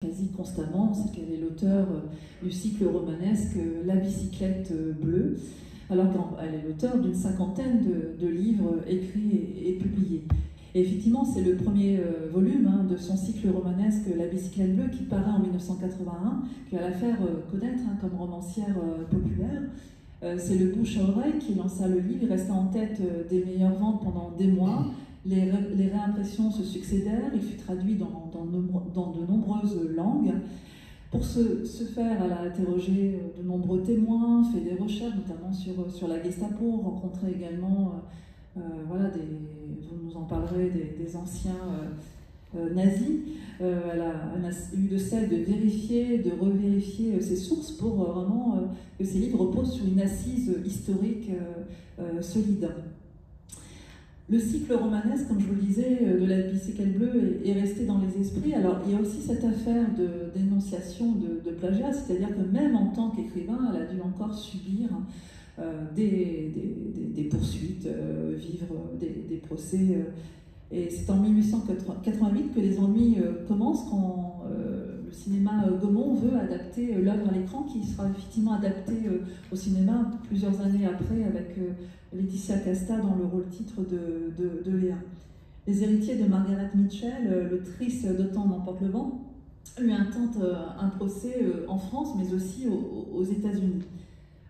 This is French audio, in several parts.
quasi constamment, c'est qu'elle est l'auteur du cycle romanesque La bicyclette bleue, alors qu'elle est l'auteur d'une cinquantaine de livres écrits et publiés. Et effectivement, c'est le premier volume de son cycle romanesque La bicyclette bleue qui paraît en 1981, qui va la faire connaître comme romancière populaire. C'est le bouche à oreille qui lança le livre, il resta en tête des meilleures ventes pendant des mois. Les réimpressions se succédèrent, il fut traduit dans de nombreuses langues. Pour ce faire, elle a interrogé de nombreux témoins, fait des recherches, notamment sur la Gestapo, rencontré également, vous nous en parlerez, des anciens nazis. Elle a eu de celle de vérifier, de revérifier ses sources pour vraiment que ses livres reposent sur une assise historique solide. Le cycle romanesque, comme je vous le disais, de La bicyclette bleue est resté dans les esprits. Alors, il y a aussi cette affaire de dénonciation de plagiat, c'est-à-dire que même en tant qu'écrivain, elle a dû encore subir des poursuites, vivre des procès. Et c'est en 1888 que les ennuis commencent quand le cinéma Gaumont veut adapter l'œuvre à l'écran, qui sera effectivement adaptée au cinéma plusieurs années après avec Laetitia Casta dans le rôle titre de Léa. Les héritiers de Margaret Mitchell, l'autrice d'Autant n'emporte le vent, lui intentent un procès en France, mais aussi aux États-Unis.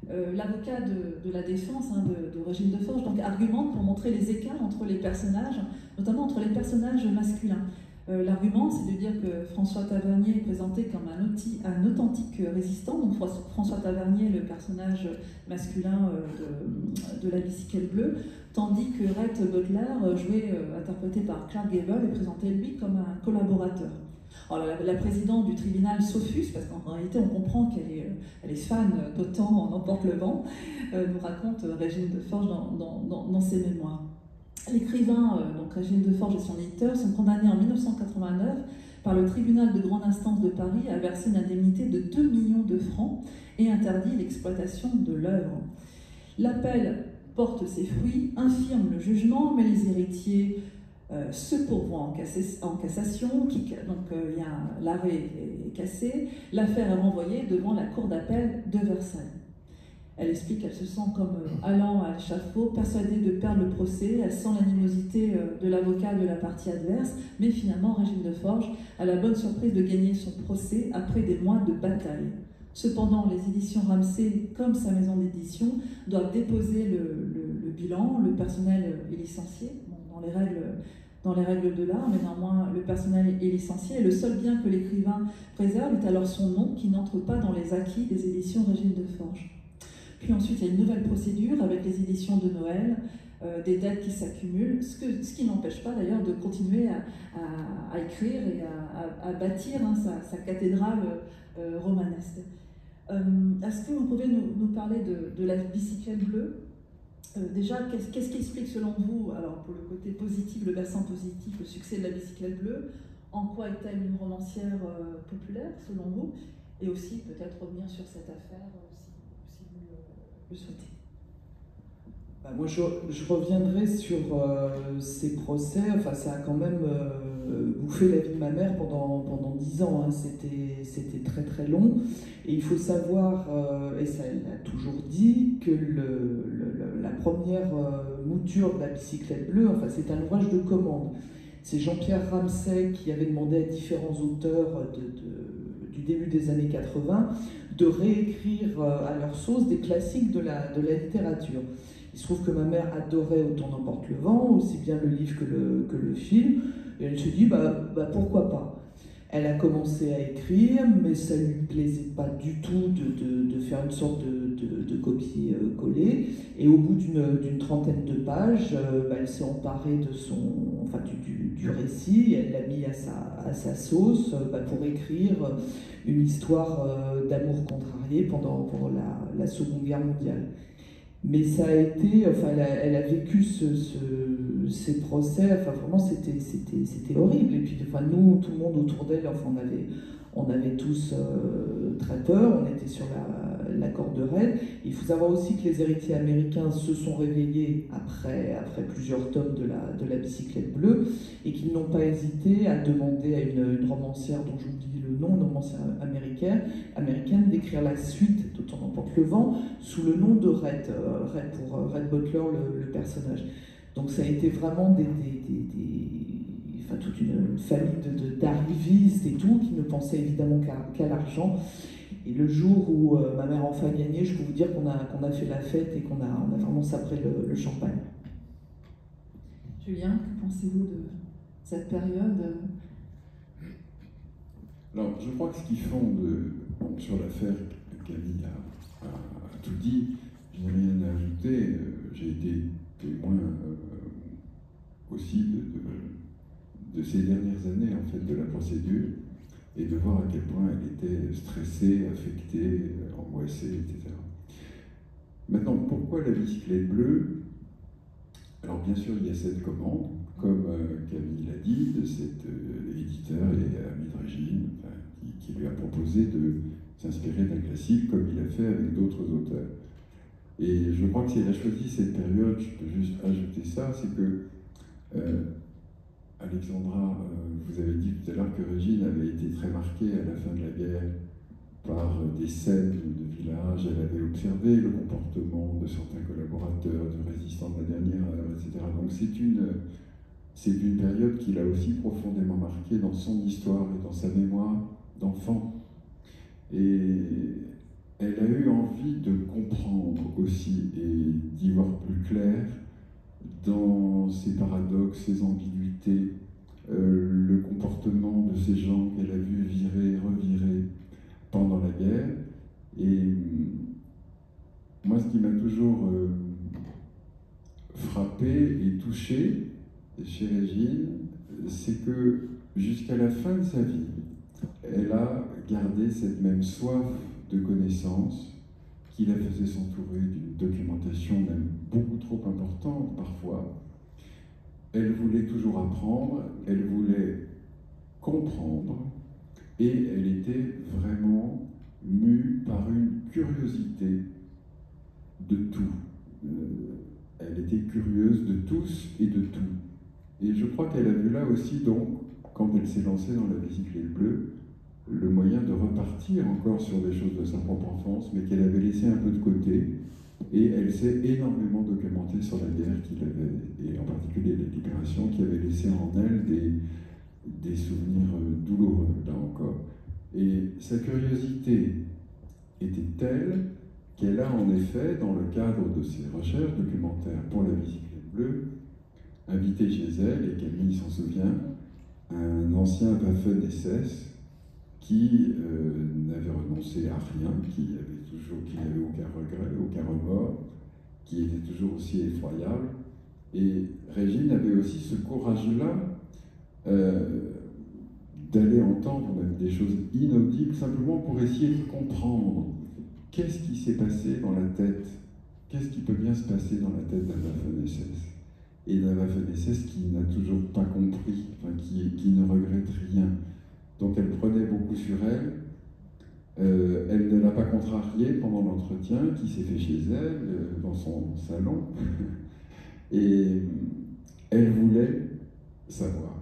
L'avocat de la défense de Régine Deforge donc, argumente pour montrer les écarts entre les personnages, notamment entre les personnages masculins. L'argument, c'est de dire que François Tavernier est présenté comme un authentique résistant, donc François Tavernier, le personnage masculin de La bicyclette bleue, tandis que Rhett Butler, interprété par Clark Gable, est présenté lui comme un collaborateur. Alors, la présidente du tribunal s'offusque, parce qu'en réalité on comprend qu'elle est fan d'Autant en emporte le vent, nous raconte Régine Deforge dans ses mémoires. L'écrivain, donc Régine Deforge et son éditeur, sont condamnés en 1989 par le tribunal de grande instance de Paris à verser une indemnité de 2 millions de francs et interdit l'exploitation de l'œuvre. L'appel porte ses fruits, infirme le jugement, mais les héritiers se pourvoient en cassation, l'arrêt est cassé, l'affaire est renvoyée devant la cour d'appel de Versailles. Elle explique qu'elle se sent comme allant à l'échafaud, persuadée de perdre le procès, elle sent l'animosité de l'avocat de la partie adverse, mais finalement Régine Deforge a la bonne surprise de gagner son procès après des mois de bataille. Cependant, les éditions Ramsay, comme sa maison d'édition, doivent déposer le bilan, le personnel est licencié, dans les règles de l'art, mais néanmoins le personnel est licencié, et le seul bien que l'écrivain préserve est alors son nom qui n'entre pas dans les acquis des éditions Régine Deforge. Puis ensuite, il y a une nouvelle procédure avec les éditions de Noël, des dettes qui s'accumulent, ce qui n'empêche pas d'ailleurs de continuer à écrire et à bâtir sa cathédrale romanesque. Est-ce que vous pouvez nous parler de La bicyclette bleue ? Déjà, qu'est-ce qui explique selon vous, alors pour le côté positif, le versant positif, le succès de La bicyclette bleue? En quoi est-elle une romancière populaire selon vous? Et aussi peut-être revenir sur cette affaire si vous le souhaitez. Moi, je reviendrai sur ces procès. Enfin, ça a quand même bouffé la vie de ma mère pendant 10 ans. Hein. C'était très très long. Et il faut savoir, et ça elle a toujours dit, que la première mouture de La bicyclette bleue, enfin, c'est un ouvrage de commande. C'est Jean-Pierre Ramsay qui avait demandé à différents auteurs du début des années 80 de réécrire à leur sauce des classiques de la littérature. Il se trouve que ma mère adorait Autant n'emporte le vent, aussi bien le livre que le film, et elle se dit pourquoi pas. Elle a commencé à écrire, mais ça ne lui plaisait pas du tout de faire une sorte de copier-coller, et au bout d'une trentaine de pages, elle s'est emparée du récit, et elle l'a mis à sa sauce pour écrire une histoire d'amour contrarié pendant la Seconde Guerre mondiale. Mais ça a été, elle a vécu ces procès, vraiment c'était horrible. Et puis, nous, tout le monde autour d'elle, on avait tous très peur, on était sur la corde raide. Il faut savoir aussi que les héritiers américains se sont réveillés après plusieurs tomes de la bicyclette bleue, et qu'ils n'ont pas hésité à demander à une romancière dont j'oublie le nom d'un ancien américaine, d'écrire la suite de Tourne emporte le vent sous le nom de Rhett, pour Rhett Butler, le personnage. Donc ça a été vraiment toute une famille d'arrivistes et tout, qui ne pensaient évidemment qu'à l'argent. Et le jour où ma mère enfin a gagné, je peux vous dire qu'on a fait la fête et qu'on a vraiment sabré le champagne. Julien, que pensez-vous de cette période? Alors, je crois que ce qui fonde sur l'affaire, Camille a tout dit, je n'ai rien à ajouter. J'ai été témoin aussi de ces dernières années, en fait, de la procédure, et de voir à quel point elle était stressée, affectée, angoissée, etc. Maintenant, pourquoi la bicyclette bleue? Alors bien sûr, il y a cette commande, comme Camille l'a dit, de cet éditeur et ami de Régine, qui lui a proposé de s'inspirer d'un classique, comme il a fait avec d'autres auteurs. Et je crois que si elle a choisi cette période, je peux juste ajouter ça, c'est que Alexandra, vous avez dit tout à l'heure que Régine avait été très marquée à la fin de la guerre par des scènes de village. Elle avait observé le comportement de certains collaborateurs, de résistants de la dernière heure, etc. Donc c'est une période qui l'a aussi profondément marquée dans son histoire et dans sa mémoire d'enfant. Et elle a eu envie de comprendre aussi et d'y voir plus clair dans ses paradoxes, ses ambiguïtés, le comportement de ces gens qu'elle a vus virer, revirer pendant la guerre. Et moi, ce qui m'a toujours frappé et touché chez Régine, c'est que jusqu'à la fin de sa vie, elle a gardé cette même soif de connaissance qui la faisait s'entourer d'une documentation même beaucoup trop importante parfois. Elle voulait toujours apprendre, elle voulait comprendre, et elle était vraiment mue par une curiosité de tout. Elle était curieuse de tous et de tout. Et je crois qu'elle a vu là aussi, donc, quand elle s'est lancée dans la bicyclette bleue, le moyen de repartir encore sur des choses de sa propre enfance, mais qu'elle avait laissé un peu de côté. Et elle s'est énormément documentée sur la guerre et en particulier la libération, qui avait laissé en elle des souvenirs douloureux, là encore. Et sa curiosité était telle qu'elle a en effet, dans le cadre de ses recherches documentaires pour la bicyclette bleue, invité chez elle, et Camille s'en souvient, un ancien Waffen-SS qui n'avait renoncé à rien, qui n'avait aucun regret, aucun remords, qui était toujours aussi effroyable. Et Régine avait aussi ce courage-là d'aller entendre même des choses inaudibles, simplement pour essayer de comprendre qu'est-ce qui s'est passé dans la tête, qu'est-ce qui peut bien se passer dans la tête d'un Waffen-SS. Et d'un Waffen-SS qui n'a toujours pas compris, enfin, qui ne regrette rien. Donc elle prenait beaucoup sur elle. Elle ne l'a pas contrariée pendant l'entretien qui s'est fait chez elle, dans son salon. Et elle voulait savoir.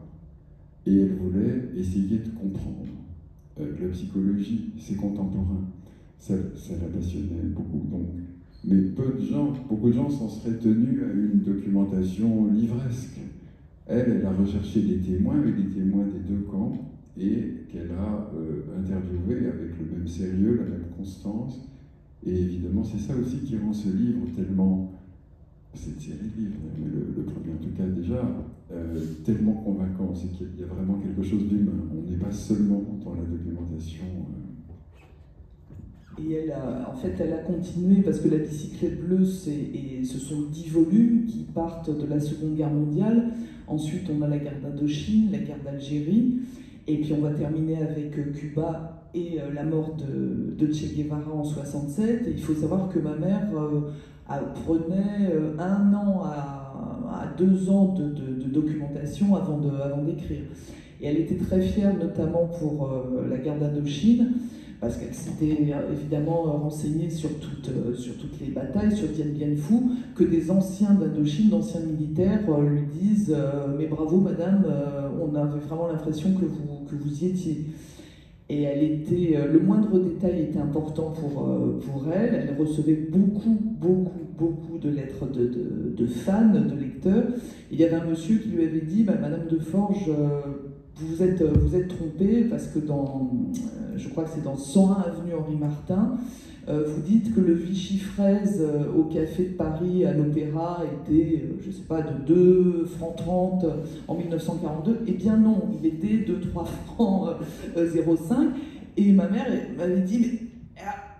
Et elle voulait essayer de comprendre la psychologie, ses contemporains. Ça la passionnait beaucoup. Donc, mais beaucoup de gens s'en seraient tenus à une documentation livresque. Elle a recherché des témoins, et des témoins des deux camps, et qu'elle a interviewé avec le même sérieux, la même constance. Et évidemment, c'est ça aussi qui rend ce livre tellement, cette série de livres, mais le premier en tout cas déjà, tellement convaincant. C'est qu'il y a vraiment quelque chose d'humain. On n'est pas seulement dans la documentation. Et elle a continué, parce que la bicyclette bleue, ce sont 10 volumes qui partent de la Seconde Guerre mondiale. Ensuite, on a la guerre d'Indochine, la guerre d'Algérie. Et puis on va terminer avec Cuba et la mort de Che Guevara en 67. Et il faut savoir que ma mère prenait 1 an à 2 ans de documentation avant d'écrire. Et elle était très fière, notamment pour la guerre d'Indochine, parce qu'elle s'était évidemment renseignée sur toutes les batailles, sur Dien Bien Phu, que des anciens d'Indochine, d'anciens militaires, lui disent « Mais bravo madame, on avait vraiment l'impression que vous y étiez ». Et elle était, le moindre détail était important pour elle. Elle recevait beaucoup de lettres de fans, de lecteurs. Il y avait un monsieur qui lui avait dit, Madame de Forges, vous êtes trompée parce que je crois que c'est dans 101 avenue Henri Martin, vous dites que le Vichy fraise au café de Paris à l'Opéra était, je ne sais pas, de 2 francs 30 en 1942. Eh bien non, il était de 3 francs 0,5. Et ma mère m'avait dit, mais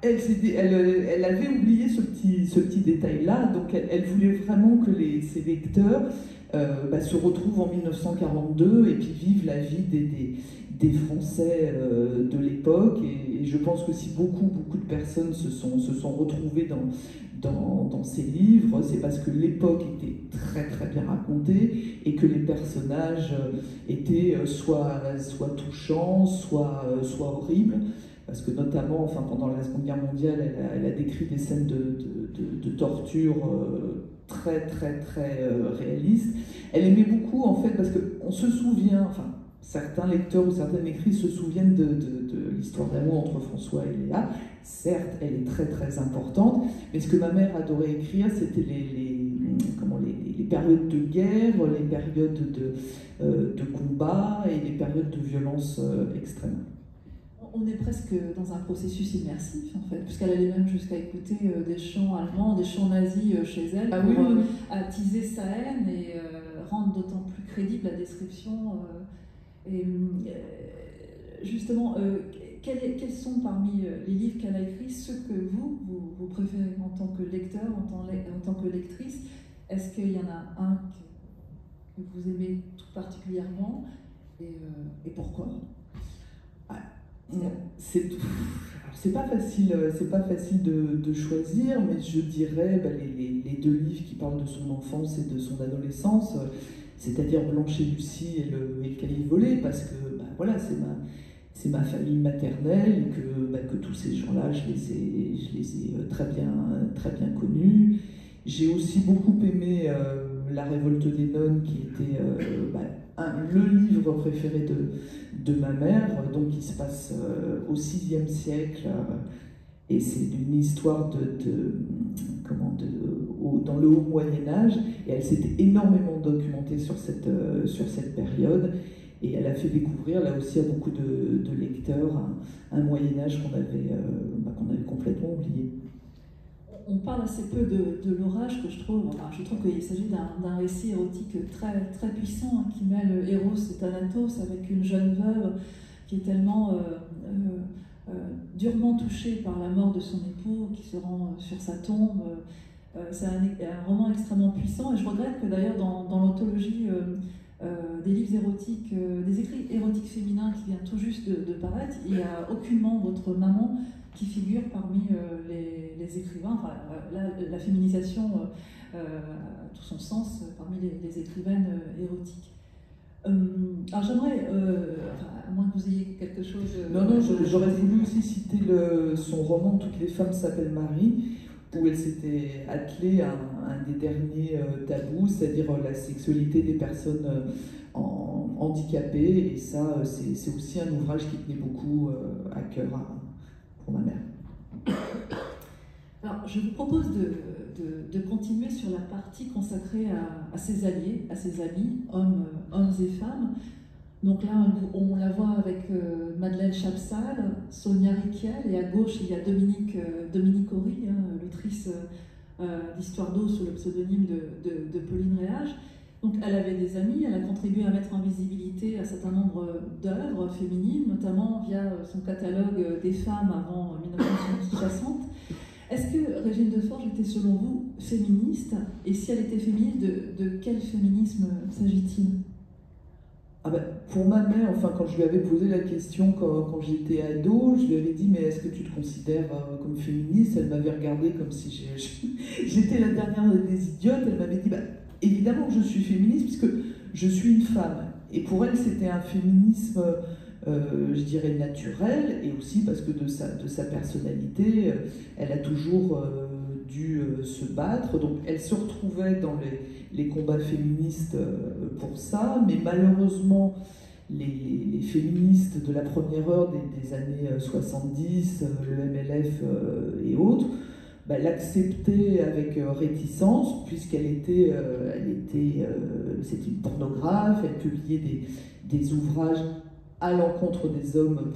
elle avait oublié ce petit détail-là, donc elle voulait vraiment que ses lecteurs se retrouvent en 1942 et puis vivent la vie des Français de l'époque. Et je pense que si beaucoup de personnes se sont retrouvées dans ces livres, c'est parce que l'époque était très bien racontée et que les personnages étaient soit touchants, soit horribles. Parce que notamment, pendant la Seconde Guerre mondiale, elle a décrit des scènes de torture très réalistes. Elle aimait beaucoup, en fait, parce qu'on se souvient, certains lecteurs ou certaines lectrices se souviennent de l'histoire d'amour entre François et Léa. Certes, elle est très importante, mais ce que ma mère adorait écrire, c'était les périodes de guerre, les périodes de combat et les périodes de violence extrême. On est presque dans un processus immersif, en fait, puisqu'elle allait même jusqu'à écouter des chants allemands, des chants nazis chez elle, pour attiser sa haine et rendre d'autant plus crédible la description. Justement, quels sont parmi les livres qu'elle a écrits ceux que vous préférez en tant que lecteur, en tant que lectrice? Est-ce qu'il y en a un que vous aimez tout particulièrement et pourquoi? C'est pas facile de choisir, mais je dirais les 2 livres qui parlent de son enfance et de son adolescence, c'est-à-dire Blanche et Lucie et le Calife volé, parce que voilà, c'est ma famille maternelle et que tous ces gens-là, je les ai très bien connus. J'ai aussi beaucoup aimé La Révolte des nonnes, qui était le livre préféré de ma mère, donc qui se passe au VIe siècle, et c'est une histoire dans le haut Moyen-Âge, et elle s'était énormément documentée sur cette période, et elle a fait découvrir là aussi à beaucoup de lecteurs un Moyen-Âge qu'on avait complètement oublié. On parle assez peu de l'orage, que je trouve qu'il s'agit d'un récit érotique très puissant, qui mêle Eros et Thanatos avec une jeune veuve qui est tellement durement touchée par la mort de son époux, qui se rend sur sa tombe. C'est un roman extrêmement puissant, et je regrette que d'ailleurs dans l'anthologie des livres érotiques, des écrits érotiques féminins qui vient tout juste de paraître, il n'y a aucunement votre maman qui figure parmi les écrivains. La féminisation a tout son sens parmi les écrivaines érotiques. Alors j'aimerais, à moins que vous ayez quelque chose... Non, j'aurais voulu aussi citer son roman « Toutes les femmes s'appellent Marie », où elle s'était attelée à un des derniers tabous, c'est-à-dire la sexualité des personnes handicapées, et ça, c'est aussi un ouvrage qui tenait beaucoup à cœur pour ma mère. Alors, je vous propose de continuer sur la partie consacrée à ses alliés, à ses amis, hommes et femmes. Donc là, on la voit avec Madeleine Chapsal, Sonia Rykiel, et à gauche, il y a Dominique Horry, l'autrice d'Histoire d'eau sous le pseudonyme de Pauline Réage. Donc elle avait des amis, elle a contribué à mettre en visibilité un certain nombre d'œuvres féminines, notamment via son catalogue des femmes avant 1960. Est-ce que Régine Deforges était, selon vous, féministe? Et si elle était féministe, de quel féminisme s'agit-il? Pour ma mère, quand je lui avais posé la question quand j'étais ado, je lui avais dit « mais est-ce que tu te considères comme féministe ?» Elle m'avait regardée comme si j'étais la dernière des idiotes. Elle m'avait dit « évidemment que je suis féministe puisque je suis une femme ». Et pour elle, c'était un féminisme, je dirais, naturel, et aussi parce que de sa personnalité, elle a toujours dû se battre. Donc elle se retrouvait dans les combats féministes pour ça, mais malheureusement, les féministes de la première heure des années 70, le MLF et autres, l'acceptaient avec réticence, puisqu'elle était, c'était une pornographe, elle publiait des ouvrages à l'encontre des hommes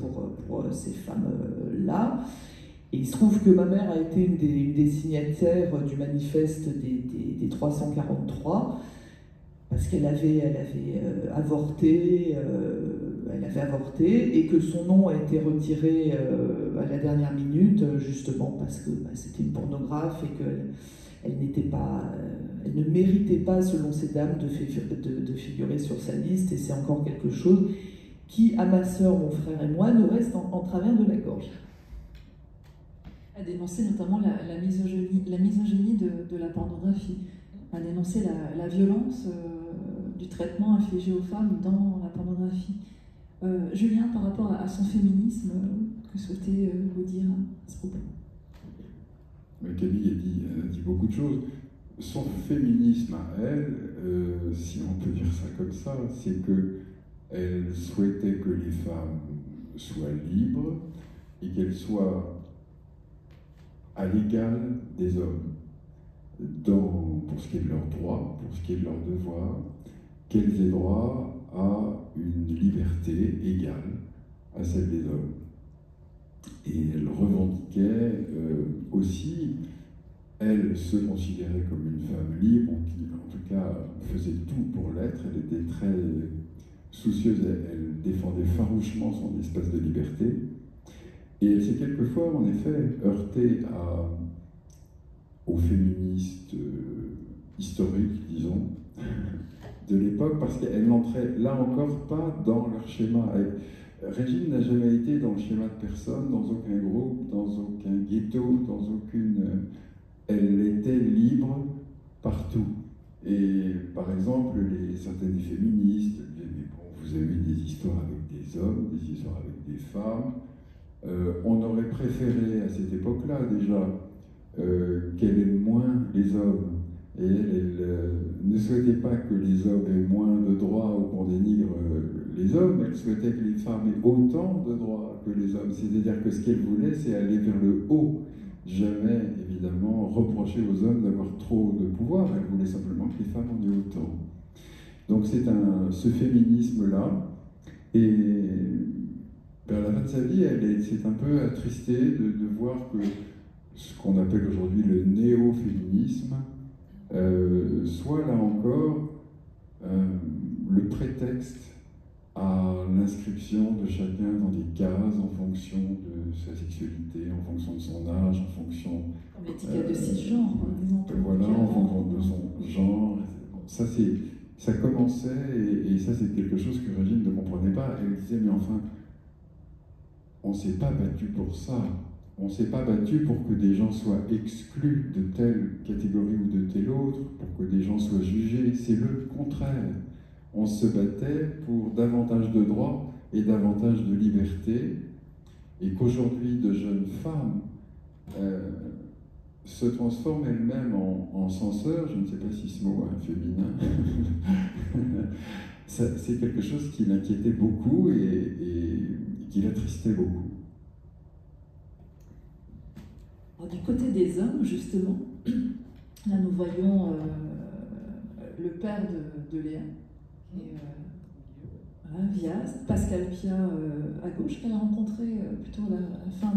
pour ces femmes-là. Et il se trouve que ma mère a été une des signataires du manifeste des 343, parce qu'elle avait avorté, et que son nom a été retiré à la dernière minute, justement parce que c'était une pornographe et qu'elle elle ne méritait pas, selon ces dames, de figurer sur sa liste. Et c'est encore quelque chose qui, à ma sœur, mon frère et moi, nous reste en travers de la gorge. A dénoncé notamment la misogynie de la pornographie, a dénoncé la violence du traitement infligé aux femmes dans la pornographie. Julien, par rapport à son féminisme, que souhaitez-vous dire à ce propos? Camille a dit beaucoup de choses. Son féminisme à elle, si on peut dire ça comme ça, c'est qu'elle souhaitait que les femmes soient libres et qu'elles soient à l'égal des hommes pour ce qui est de leurs droits, pour ce qui est de leurs devoirs, qu'elles aient droit à une liberté égale à celle des hommes. Et elle revendiquait aussi, elle se considérait comme une femme libre, qui en tout cas faisait tout pour l'être. Elle était très soucieuse, elle défendait farouchement son espace de liberté. Et elle s'est quelquefois, en effet, heurtée aux féministes historiques, disons, de l'époque, parce qu'elle n'entrait là encore pas dans leur schéma. Régine n'a jamais été dans le schéma de personne, dans aucun groupe, dans aucun ghetto, dans aucune... Elle était libre partout. Et par exemple, certaines féministes disaient, mais bon, vous avez des histoires avec des hommes, des histoires avec des femmes. On aurait préféré, à cette époque-là déjà, qu'elle aime moins les hommes. Et elle ne souhaitait pas que les hommes aient moins de droits ou qu'on dénigre les hommes. Elle souhaitait que les femmes aient autant de droits que les hommes. C'est-à-dire que ce qu'elle voulait, c'est aller vers le haut. Jamais, évidemment, reprocher aux hommes d'avoir trop de pouvoir. Elle voulait simplement que les femmes en aient autant. Donc c'est ce féminisme-là. Et vers la fin de sa vie, elle s'est un peu attristée de voir que ce qu'on appelle aujourd'hui le néo-féminisme soit là encore le prétexte à l'inscription de chacun dans des cases en fonction de sa sexualité, en fonction de son âge, en fonction... Comme l'étiquette de cisgenre, par exemple. Voilà, en fonction de son genre. Ça commençait, et ça c'est quelque chose que Régine ne comprenait pas. Elle disait, mais enfin, on ne s'est pas battu pour ça. On ne s'est pas battu pour que des gens soient exclus de telle catégorie ou de telle autre, pour que des gens soient jugés. C'est le contraire. On se battait pour davantage de droits et davantage de liberté, et qu'aujourd'hui, de jeunes femmes se transforment elles-mêmes en censeurs. Je ne sais pas si ce mot est féminin. C'est quelque chose qui l'inquiétait beaucoup et qui l'attristait beaucoup. Alors, du côté des hommes, justement, là nous voyons le père de Léa, qui est Vias, Pascal Pia à gauche, qu'elle a rencontré plutôt à la fin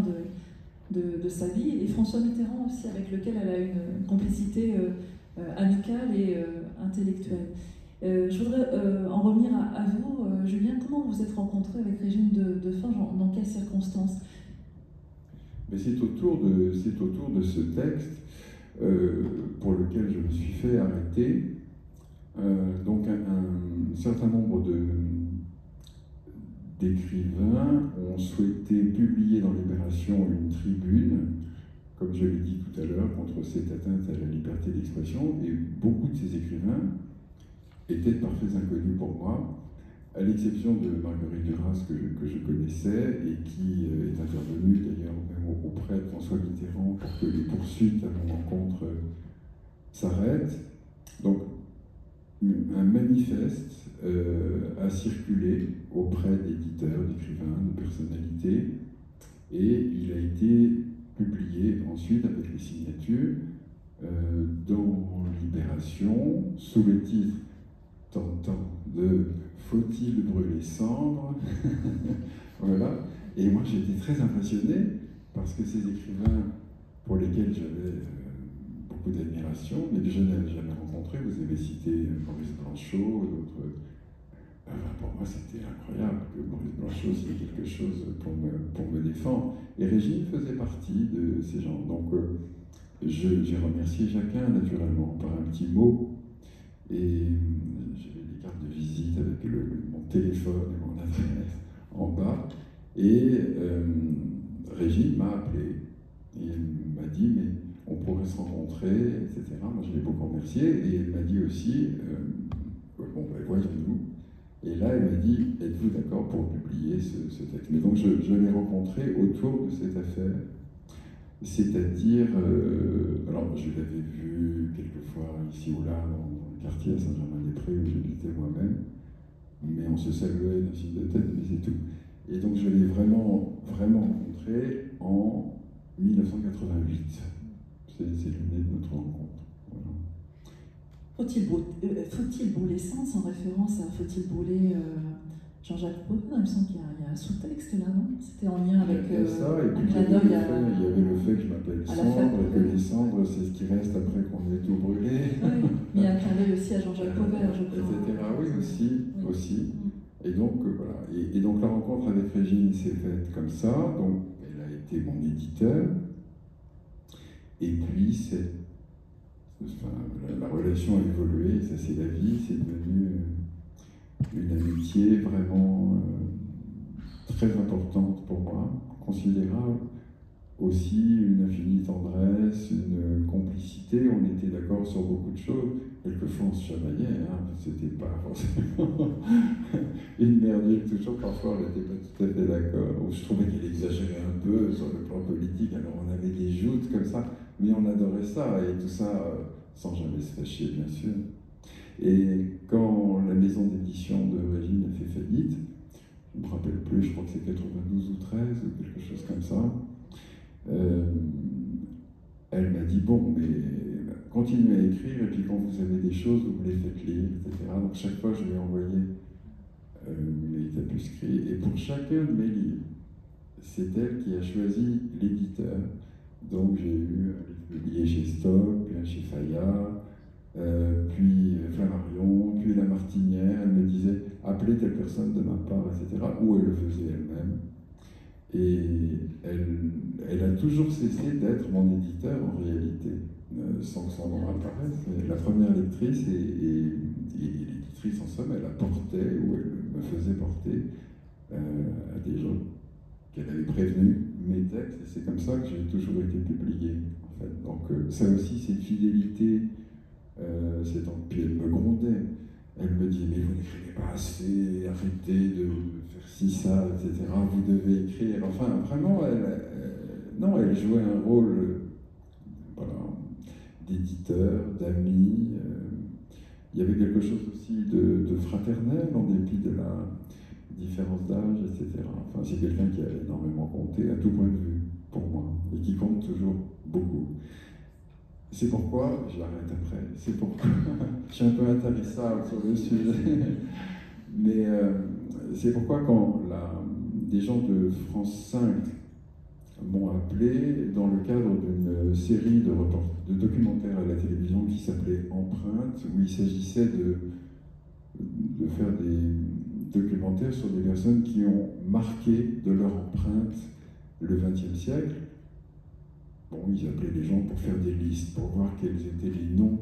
de sa vie, et François Mitterrand aussi, avec lequel elle a une complicité amicale et intellectuelle. Je voudrais en revenir à vous, Julien. Comment vous êtes rencontré avec Régine Deforges, dans quelles circonstances? Mais c'est autour de ce texte pour lequel je me suis fait arrêter. Donc un certain nombre d'écrivains ont souhaité publier dans Libération une tribune, comme je l'ai dit tout à l'heure, contre cette atteinte à la liberté d'expression, et beaucoup de ces écrivains étaient de parfaits inconnus pour moi, à l'exception de Marguerite Duras, que je connaissais, et qui est intervenue d'ailleurs même auprès de François Mitterrand pour que les poursuites à mon encontre s'arrêtent. Donc, un manifeste a circulé auprès d'éditeurs, d'écrivains, de personnalités, et il a été publié ensuite avec les signatures dans Libération, sous le titre tentant de Faut-il brûler cendres? Voilà. Et moi j'étais très impressionné parce que ces écrivains pour lesquels j'avais beaucoup d'admiration, mais que je n'avais jamais rencontrés, vous avez cité Maurice Blanchot, d'autres. Pour moi, c'était incroyable que Maurice Blanchot ait quelque chose pour me défendre. Et Régine faisait partie de ces gens. Donc, j'ai remercié chacun, naturellement, par un petit mot. Et j'avais des cartes de visite avec mon téléphone et mon adresse en bas. Et Régine m'a appelé. Et elle m'a dit, mais on pourrait se rencontrer, etc. Moi, je l'ai beaucoup remercié. Et elle m'a dit aussi, bon, ben, voyons-nous. Et là, elle m'a dit, êtes-vous d'accord pour publier ce texte? Mais donc, je l'ai rencontré autour de cette affaire. C'est-à-dire, alors, je l'avais vu quelquefois ici ou là, dans le quartier à Saint-Germain-des-Prés, où j'habitais moi-même. Mais on se saluait d'un signe de tête, mais c'est tout. Et donc, je l'ai vraiment rencontré en 1988. C'est l'année de notre rencontre. Voilà. Faut-il brûler Sens en référence à Faut-il brûler Jean-Jacques Pauvre? Il me semble qu'il y a un sous-texte là, non? C'était en lien avec ça, et puis il y avait le fait que je m'appelle Cendre, et que les cendres, c'est ce qui reste après qu'on ait tout brûlé. Oui, mais il y a un clin d'œil aussi à Jean-Jacques Pauvre, je crois. Etc. Oui, aussi. Et donc, voilà. Et donc, la rencontre avec Régine s'est faite comme ça. Donc, elle a été mon éditeur. Et puis, la relation a évolué, ça c'est la vie, c'est devenu une amitié vraiment très importante pour moi, considérable. Aussi une infinie tendresse, une complicité, on était d'accord sur beaucoup de choses. Quelquefois on se chamaillait, hein, c'était pas forcément une merdique toujours, parfois on n'était pas tout à fait d'accord. Je trouvais qu'elle exagérait un peu sur le plan politique, alors on avait des joutes comme ça, mais on adorait ça, et tout ça sans jamais se fâcher bien sûr. Et quand la maison d'édition de Régine a fait faillite, je ne me rappelle plus, je crois que c'est 92 ou 13 ou quelque chose comme ça, elle m'a dit, bon, mais continuez à écrire, et puis quand vous avez des choses, vous me les faites lire, etc. Donc chaque fois, je lui ai envoyé les tapuscrits, et pour chacun de mes livres, c'est elle qui a choisi l'éditeur. Donc j'ai eu un livre publié chez Stock, puis un chez Fayard, puis Flammarion, puis La Martinière. Elle me disait, appelez telle personne de ma part, etc. Ou elle le faisait elle-même. Et elle a toujours cessé d'être mon éditeur en réalité, sans que son nom apparaisse. La première lectrice et l'éditrice en somme, elle apportait ou elle me faisait porter à des gens qu'elle avait prévenus mes textes, et c'est comme ça que j'ai toujours été publié. En fait. Donc ça aussi c'est une fidélité, puis elle me grondait. Elle me dit, mais vous n'écrivez pas assez, arrêtez de faire ci, ça, etc. Vous devez écrire. Enfin, vraiment, elle jouait un rôle d'éditeur, d'ami. Il y avait quelque chose aussi de fraternel, en dépit de la différence d'âge, etc. Enfin, c'est quelqu'un qui a énormément compté, à tout point de vue, pour moi, et qui compte toujours beaucoup. C'est pourquoi, je l'arrête après, c'est pourquoi je suis un peu intarissable sur le sujet, mais c'est pourquoi quand des gens de France 5 m'ont appelé dans le cadre d'une série de documentaires à la télévision qui s'appelait Empreinte, où il s'agissait de faire des documentaires sur des personnes qui ont marqué de leur empreinte le XXe siècle. Bon, ils appelaient les gens pour faire des listes, pour voir quels étaient les noms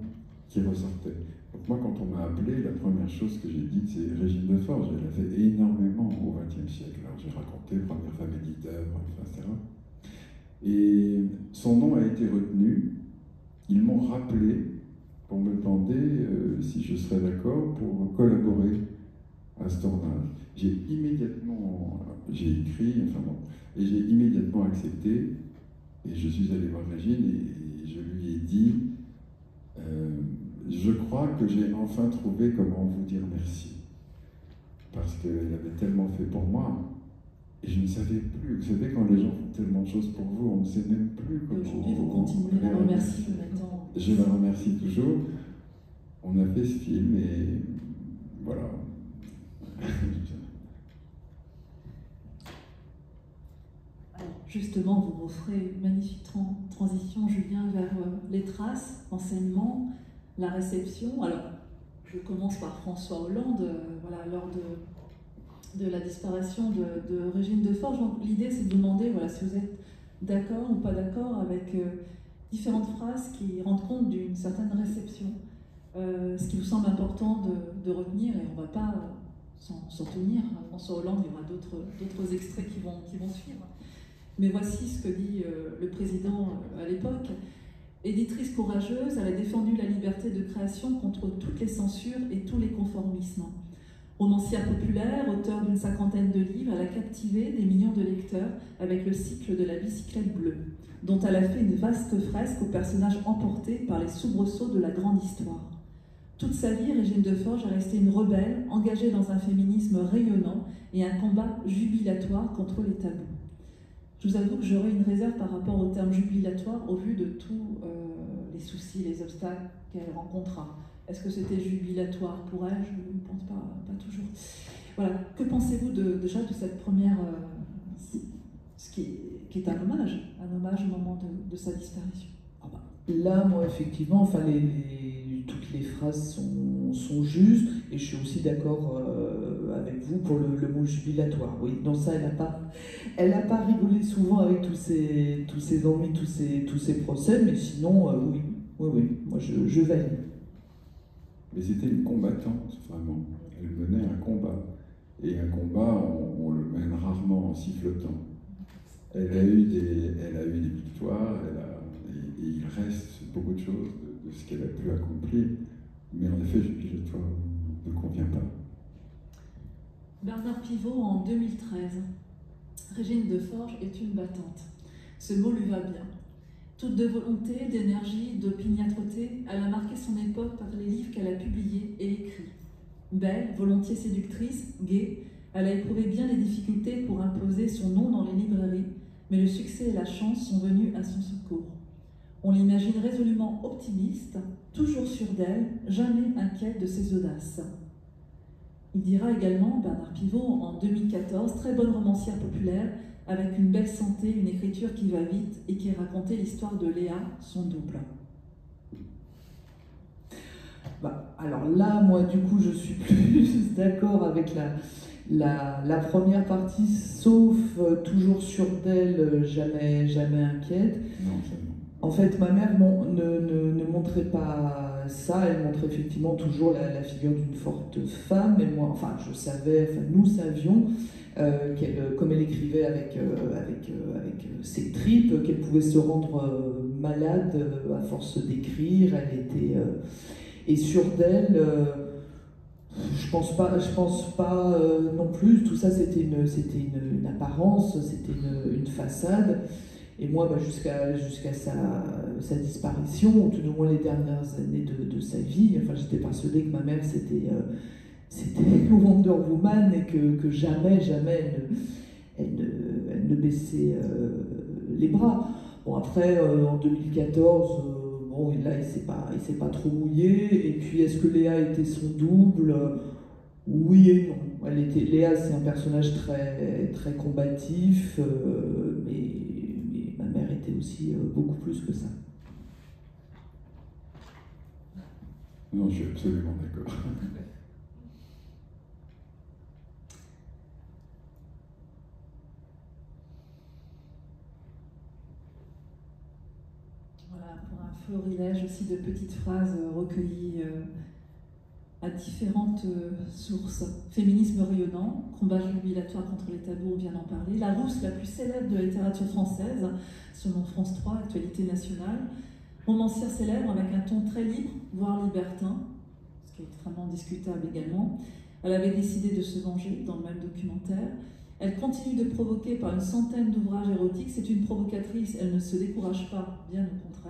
qui ressortaient. Donc moi, quand on m'a appelé, la première chose que j'ai dite, c'est Régine Deforge. Elle a fait énormément au XXe siècle. Alors j'ai raconté première femme éditeur, etc. Et son nom a été retenu. Ils m'ont rappelé pour me demander si je serais d'accord pour collaborer à ce tournage. J'ai écrit, et j'ai immédiatement accepté. Et je suis allé voir Régine et je lui ai dit, je crois que j'ai enfin trouvé comment vous dire merci. Parce qu'elle avait tellement fait pour moi, et je ne savais plus. Vous savez, quand les gens font tellement de choses pour vous, on ne sait même plus comment... Et aujourd'hui, vous continuez à remercier maintenant. Je la remercie toujours. On a fait ce film, et voilà. Alors, justement, vous m'offrez une magnifique transition, Julien, vers les traces, l'enseignement, la réception. Alors, je commence par François Hollande, voilà, lors de la disparition de Régine Deforge. Donc, l'idée, c'est de demander voilà, si vous êtes d'accord ou pas d'accord avec différentes phrases qui rendent compte d'une certaine réception. Ce qui vous semble important de retenir, et on ne va pas s'en tenir à François Hollande, il y aura d'autres extraits qui vont suivre. Mais voici ce que dit le président à l'époque. Éditrice courageuse, elle a défendu la liberté de création contre toutes les censures et tous les conformismes. Romancière populaire, auteure d'une 50aine de livres, elle a captivé des millions de lecteurs avec le cycle de la bicyclette bleue, dont elle a fait une vaste fresque aux personnages emportés par les soubresauts de la grande histoire. Toute sa vie, Régine Deforge est restée une rebelle, engagée dans un féminisme rayonnant et un combat jubilatoire contre les tabous. Je vous avoue que j'aurais une réserve par rapport au terme jubilatoire au vu de tous les soucis, les obstacles qu'elle rencontra. Est-ce que c'était jubilatoire pour elle? Je ne pense pas toujours. Voilà. Que pensez-vous déjà de cette première, ce qui est un hommage au moment de sa disparition? Là, moi, effectivement, enfin, toutes les phrases sont justes, et je suis aussi d'accord avec vous pour le mot jubilatoire. Oui, dans ça, elle n'a pas rigolé souvent avec tous ses ennuis, tous ces procès, mais sinon, oui, moi, je valide. Mais c'était une combattante, vraiment. Elle menait un combat. Et un combat, on le mène rarement en sifflotant. Elle a eu des victoires, et il reste beaucoup de choses de ce qu'elle a pu accomplir, mais en effet, jubilatoire ne convient pas. Bernard Pivot, en 2013. Régine Deforge est une battante. Ce mot lui va bien. Toute de volonté, d'énergie, d'opiniâtreté, elle a marqué son époque par les livres qu'elle a publiés et écrits. Belle, volontiers séductrice, gaie, elle a éprouvé bien les difficultés pour imposer son nom dans les librairies, mais le succès et la chance sont venus à son secours. On l'imagine résolument optimiste, toujours sûre d'elle, jamais inquiète de ses audaces. Il dira également, Bernard Pivot, en 2014, très bonne romancière populaire, avec une belle santé, une écriture qui va vite et qui racontait l'histoire de Léa, son double. Alors là, moi, du coup, je suis plus d'accord avec la première partie, sauf toujours sûre d'elle, jamais inquiète. Non, ça non. En fait, ma mère ne montrait pas ça, elle montrait effectivement toujours la figure d'une forte femme, et moi, nous savions comme elle écrivait avec ses tripes, qu'elle pouvait se rendre malade à force d'écrire, elle était... et sûre d'elle, je pense pas non plus, tout ça c'était une apparence, c'était une façade. Et moi, jusqu'à sa disparition, ou tout au moins les dernières années de sa vie, enfin, j'étais persuadée que ma mère c'était Wonder Woman, et que jamais elle ne baissait les bras. Bon, après, en 2014, là, il s'est pas trop mouillé. Et puis, est-ce que Léa était son double? Oui et non. Léa, c'est un personnage très, très combatif, mais ma mère était aussi beaucoup plus que ça. Non, je suis absolument d'accord. Voilà, pour un florilège aussi de petites phrases recueillies à différentes sources. Féminisme rayonnant, combat jubilatoire contre les tabous, on vient d'en parler. La rousse la plus célèbre de la littérature française, selon France 3, actualité nationale. Romancière célèbre avec un ton très libre, voire libertin, ce qui est extrêmement discutable également. Elle avait décidé de se venger dans le même documentaire. Elle continue de provoquer par une centaine d'ouvrages érotiques. C'est une provocatrice, elle ne se décourage pas, bien au contraire.